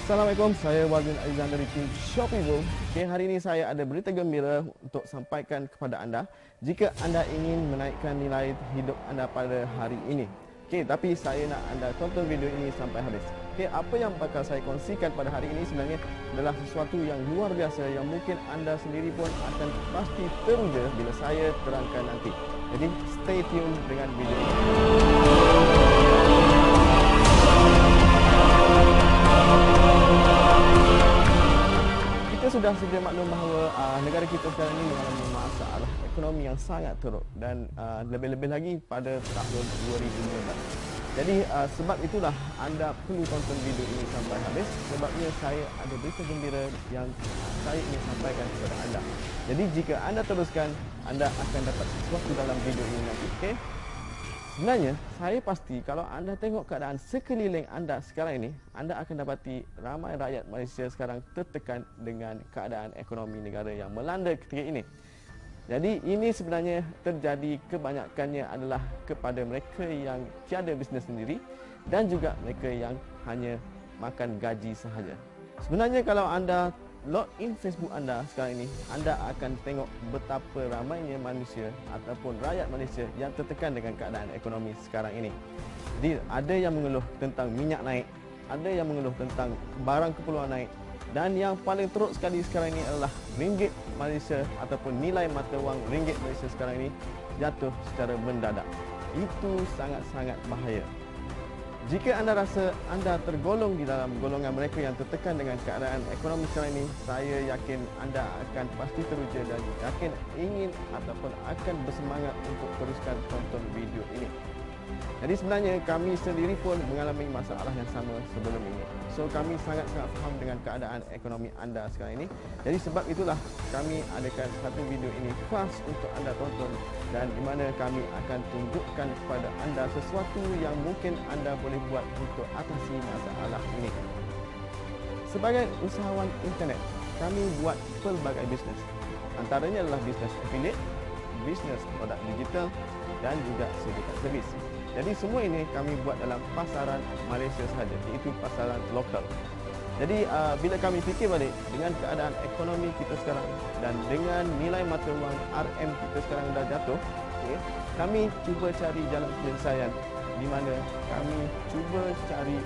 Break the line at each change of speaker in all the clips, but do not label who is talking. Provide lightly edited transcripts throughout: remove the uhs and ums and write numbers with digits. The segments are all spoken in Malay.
Assalamualaikum, saya Wazin Aizan dari tim Shopee. Okay, hari ini saya ada berita gembira untuk sampaikan kepada anda jika anda ingin menaikkan nilai hidup anda pada hari ini. Okay, tapi saya nak anda tonton video ini sampai habis. Okay, apa yang bakal saya kongsikan pada hari ini sebenarnya adalah sesuatu yang luar biasa yang mungkin anda sendiri pun akan pasti teruja bila saya terangkan nanti. Jadi, stay tune dengan video ini. Kita sudah sedia maklum bahawa negara kita sekarang ini mengalami masalah ekonomi yang sangat teruk dan lebih-lebih lagi pada tahun 2019. Jadi sebab itulah anda perlu tonton video ini sampai habis sebabnya saya ada berita gembira yang saya ingin sampaikan kepada anda. Jadi jika anda teruskan, anda akan dapat sesuatu dalam video ini nanti. Okay? Sebenarnya, saya pasti kalau anda tengok keadaan sekeliling anda sekarang ini, anda akan dapati ramai rakyat Malaysia sekarang tertekan dengan keadaan ekonomi negara yang melanda ketika ini. Jadi, ini sebenarnya terjadi kebanyakannya adalah kepada mereka yang tiada bisnes sendiri dan juga mereka yang hanya makan gaji sahaja. Sebenarnya kalau anda login Facebook anda sekarang ini, anda akan tengok betapa ramainya manusia ataupun rakyat Malaysia yang tertekan dengan keadaan ekonomi sekarang ini. Jadi ada yang mengeluh tentang minyak naik, ada yang mengeluh tentang barang keperluan naik dan yang paling teruk sekali sekarang ini adalah ringgit Malaysia ataupun nilai mata wang ringgit Malaysia sekarang ini jatuh secara mendadak. Itu sangat-sangat bahaya. Jika anda rasa anda tergolong di dalam golongan mereka yang tertekan dengan keadaan ekonomi sekarang ini, saya yakin anda akan pasti teruja dan yakin ingin ataupun akan bersemangat untuk teruskan tonton video ini. Jadi sebenarnya kami sendiri pun mengalami masalah yang sama sebelum ini. So kami sangat-sangat faham dengan keadaan ekonomi anda sekarang ini. Jadi sebab itulah kami adakan satu video ini khas untuk anda tonton dan di mana kami akan tunjukkan kepada anda sesuatu yang mungkin anda boleh buat untuk atasi masalah ini. Sebagai usahawan internet, kami buat pelbagai bisnes. Antaranya adalah bisnes affiliate, bisnes produk digital dan juga syarikat servis. Jadi semua ini kami buat dalam pasaran Malaysia sahaja, iaitu pasaran lokal. Jadi bila kami fikir balik dengan keadaan ekonomi kita sekarang dan dengan nilai mata wang RM kita sekarang dah jatuh, okay, kami cuba cari jalan penyelesaian di mana kami cuba cari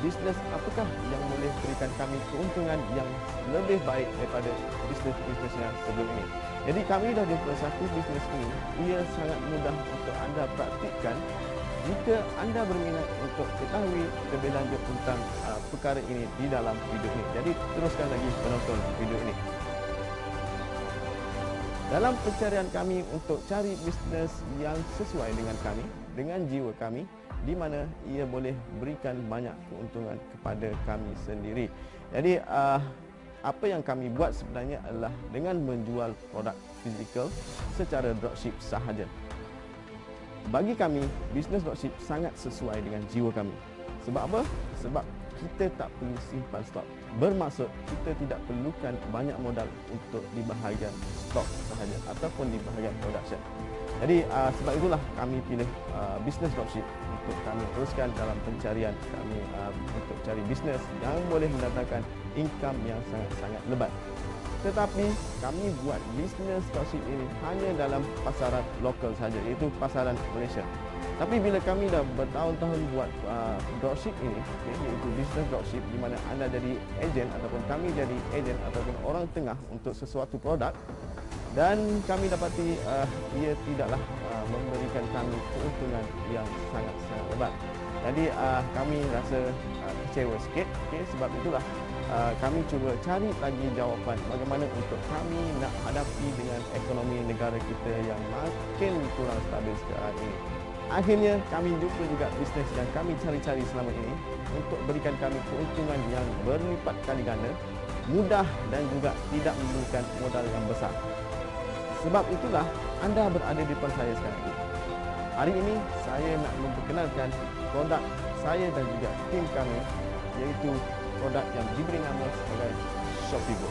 bisnes apakah yang boleh berikan kami keuntungan yang lebih baik daripada bisnes-bisnes yang sebelum ini. Jadi kami dah jumpa satu bisnes ini, ia sangat mudah untuk anda praktikkan jika anda berminat untuk ketahui lebih lanjut tentang perkara ini di dalam video ini. Jadi teruskan lagi menonton video ini. Dalam pencarian kami untuk cari bisnes yang sesuai dengan kami, dengan jiwa kami, di mana ia boleh berikan banyak keuntungan kepada kami sendiri. Jadi apa yang kami buat sebenarnya adalah dengan menjual produk fizikal secara dropship sahaja. Bagi kami, bisnes dropship sangat sesuai dengan jiwa kami. Sebab apa? Sebab kita tak perlu simpan stok. Bermaksud kita tidak perlukan banyak modal untuk di bahagian stok sahaja ataupun di bahagian production. Jadi sebab itulah kami pilih bisnes dropship untuk kami teruskan dalam pencarian kami untuk cari bisnes yang boleh mendatangkan income yang sangat-sangat lebat. Tetapi kami buat bisnes dropship ini hanya dalam pasaran lokal saja, iaitu pasaran Malaysia. Tapi bila kami dah bertahun-tahun buat dropship ini, okay, iaitu bisnes dropship di mana anda jadi ejen ataupun kami jadi ejen ataupun orang tengah untuk sesuatu produk dan kami dapati ia tidaklah memberikan kami keuntungan yang sangat-sangat lebat. Jadi kami rasa kecewa sikit, okay, sebab itulah kami cuba cari lagi jawapan bagaimana untuk kami nak hadapi dengan ekonomi negara kita yang makin kurang stabil sekarang ini. Akhirnya kami jumpa juga bisnes yang kami cari-cari selama ini untuk berikan kami keuntungan yang berlipat kali ganda, mudah dan juga tidak memerlukan modal yang besar. Sebab itulah anda berada di depan saya sekarang ini. Hari ini saya nak memperkenalkan produk saya dan juga tim kami, iaitu produk yang diberi nama sebagai Shopee Go.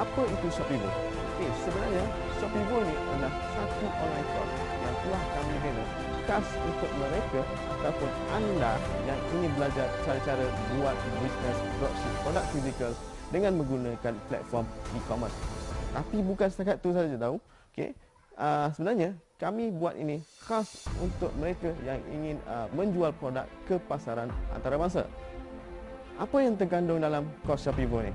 Apa itu Shopeebo? Sebenarnya Shopeebo ni adalah satu online course yang telah kami bina khas untuk mereka ataupun anda yang ingin belajar cara-cara buat bisnes dropship produk fizikal dengan menggunakan platform e-commerce. Tapi bukan setakat tu saja tahu. Sebenarnya kami buat ini khas untuk mereka yang ingin menjual produk ke pasaran antarabangsa. Apa yang terkandung dalam kos Shopeebo ni?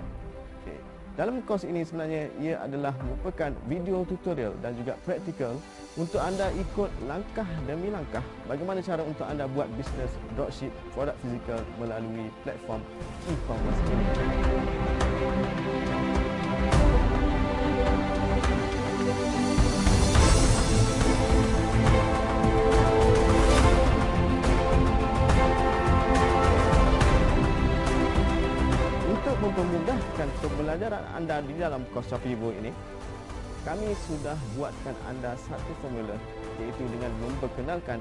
Dalam kos ini sebenarnya ia adalah merupakan video tutorial dan juga praktikal untuk anda ikut langkah demi langkah bagaimana cara untuk anda buat bisnes dropship produk fizikal melalui platform e-commerce ini. Untuk mempermudahkan pembelajaran anda di dalam kos Shopeebo ini, kami sudah buatkan anda satu formula, iaitu dengan memperkenalkan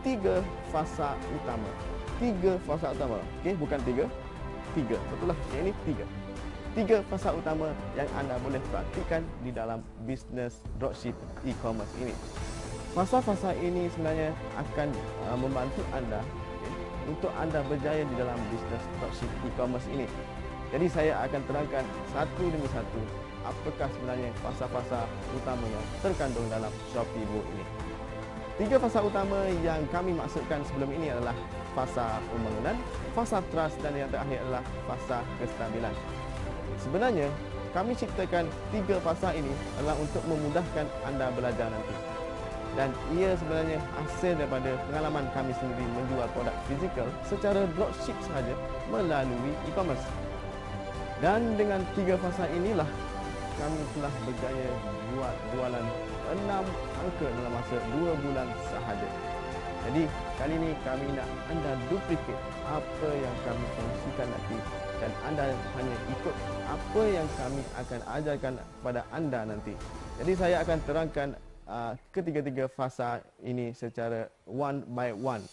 3 fasa utama. 3 fasa utama. Bukan 3. 3. Betul lah. Ini 3. 3 fasa utama yang anda boleh praktikkan di dalam bisnes dropship e-commerce ini. Fasa-fasa ini sebenarnya akan membantu anda untuk anda berjaya di dalam bisnes dropship e-commerce ini. Jadi saya akan terangkan satu demi satu apakah sebenarnya fasa-fasa utama yang terkandung dalam Shopeebo ini. 3 fasa utama yang kami maksudkan sebelum ini adalah fasa pembangunan, fasa trust dan yang terakhir adalah fasa kestabilan. Sebenarnya kami ciptakan 3 fasa ini adalah untuk memudahkan anda belajar nanti. Dan ia sebenarnya hasil daripada pengalaman kami sendiri menjual produk fizikal secara dropship sahaja melalui e-commerce. Dan dengan 3 fasa inilah kami telah berjaya buat jualan 6 angka dalam masa 2 bulan sahaja. Jadi kali ini kami nak anda duplicate apa yang kami kongsikan nanti dan anda hanya ikut apa yang kami akan ajarkan kepada anda nanti. Jadi saya akan terangkan ketiga-tiga fasa ini secara one by one.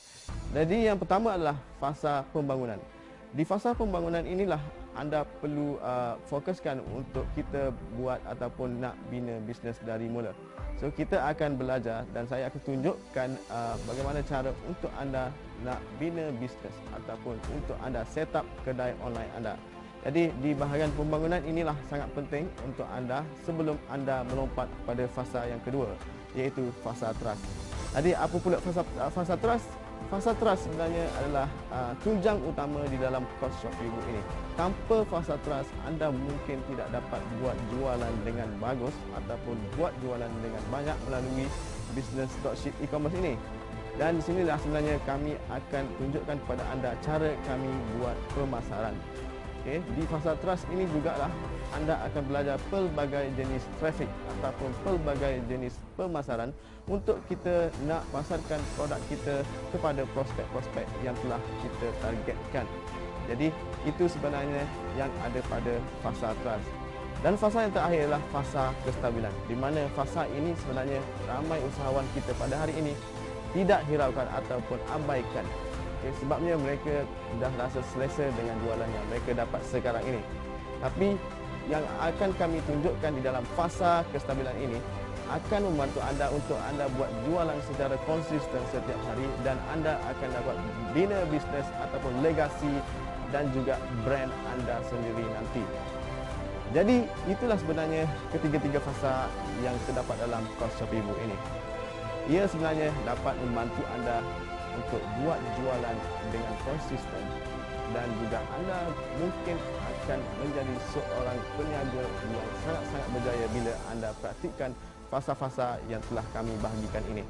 Jadi yang pertama adalah fasa pembangunan. Di fasa pembangunan inilah anda perlu fokuskan untuk kita buat ataupun nak bina bisnes dari mula. So kita akan belajar dan saya akan tunjukkan bagaimana cara untuk anda nak bina bisnes ataupun untuk anda set up kedai online anda. Jadi di bahagian pembangunan inilah sangat penting untuk anda sebelum anda melompat pada fasa yang kedua, iaitu fasa trust. Jadi apa pula fasa trust? Fasa trust sebenarnya adalah tunjang utama di dalam kos Shopeebo ini. Tanpa fasa trust, anda mungkin tidak dapat buat jualan dengan bagus ataupun buat jualan dengan banyak melalui bisnes dropship e-commerce ini. Dan di sinilah sebenarnya kami akan tunjukkan kepada anda cara kami buat pemasaran. Di fasa trust ini jugalah anda akan belajar pelbagai jenis traffic ataupun pelbagai jenis pemasaran untuk kita nak pasarkan produk kita kepada prospek-prospek yang telah kita targetkan. Jadi itu sebenarnya yang ada pada fasa trust. Dan fasa yang terakhir adalah fasa kestabilan, di mana fasa ini sebenarnya ramai usahawan kita pada hari ini tidak hiraukan ataupun abaikan. Sebabnya mereka dah rasa selesa dengan jualan yang mereka dapat sekarang ini. Tapi yang akan kami tunjukkan di dalam fasa kestabilan ini akan membantu anda untuk anda buat jualan secara konsisten setiap hari dan anda akan dapat bina bisnes ataupun legasi dan juga brand anda sendiri nanti. Jadi itulah sebenarnya ketiga-tiga fasa yang terdapat dalam kos Shopeebo ini. Ia sebenarnya dapat membantu anda untuk buat jualan dengan konsisten dan juga anda mungkin akan menjadi seorang peniaga yang sangat-sangat berjaya bila anda praktikkan fasa-fasa yang telah kami bahagikan ini.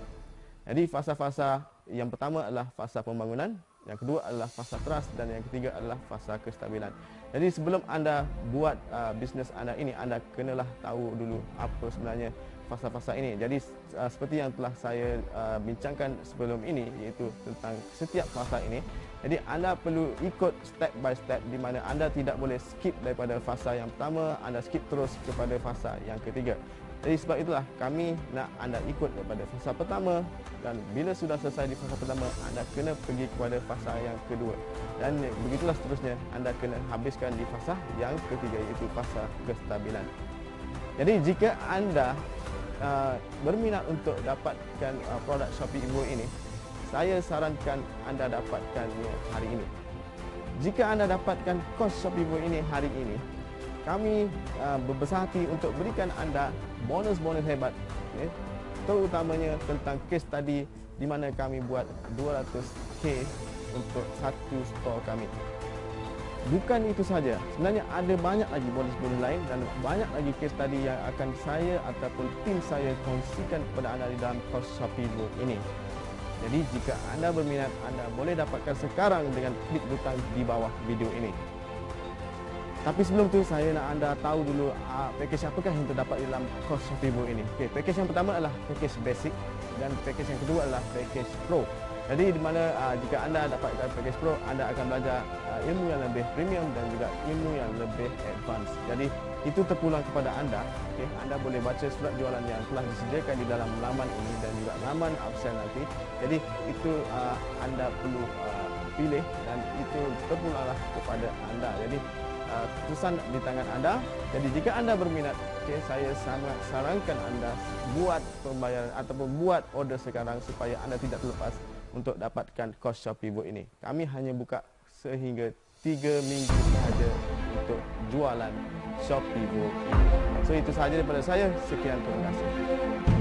Jadi fasa-fasa yang pertama adalah fasa pembangunan, yang kedua adalah fasa trust dan yang ketiga adalah fasa kestabilan. Jadi sebelum anda buat bisnes anda ini, anda kenalah tahu dulu apa sebenarnya fasa-fasa ini. Jadi seperti yang telah saya bincangkan sebelum ini, iaitu tentang setiap fasa ini. Jadi anda perlu ikut step by step di mana anda tidak boleh skip daripada fasa yang pertama, anda skip terus kepada fasa yang ketiga. Jadi sebab itulah kami nak anda ikut daripada fasa pertama, dan bila sudah selesai di fasa pertama, anda kena pergi kepada fasa yang kedua. Dan begitulah seterusnya, anda kena habiskan di fasa yang ketiga, iaitu fasa kestabilan. Jadi jika anda berminat untuk dapatkan produk Shopee Evo ini, saya sarankan anda dapatkannya hari ini. Jika anda dapatkan kos Shopee Evo ini hari ini, kami berbesar hati untuk berikan anda bonus-bonus hebat, terutamanya tentang case study di mana kami buat 200k untuk satu store kami. Bukan itu saja, sebenarnya ada banyak lagi bonus-bonus lain dan banyak lagi case study yang akan saya ataupun tim saya kongsikan kepada anda di dalam kos Shopee Evo ini. Jadi jika anda berminat, anda boleh dapatkan sekarang dengan klik butang di bawah video ini. Tapi sebelum tu saya nak anda tahu dulu package apakah yang terdapat dalam kos Shopee Evo ini. Okey, package yang pertama adalah package basic dan package yang kedua adalah package pro. Jadi di mana jika anda dapatkan package pro, anda akan belajar ilmu yang lebih premium dan juga ilmu yang lebih advance. Jadi itu terpulang kepada anda. Okey, anda boleh baca surat jualan yang telah disediakan di dalam laman ini dan juga laman upsell nanti. Jadi itu anda perlu pilih dan itu terpulanglah kepada anda. Jadi keputusan di tangan anda. Jadi jika anda berminat, saya sangat sarankan anda buat pembayaran ataupun buat order sekarang supaya anda tidak terlepas untuk dapatkan kos Shopee Evo ini. Kami hanya buka sehingga 3 minggu sahaja untuk jualan Shopee Evo ini. So itu sahaja daripada saya. Sekian, terima kasih.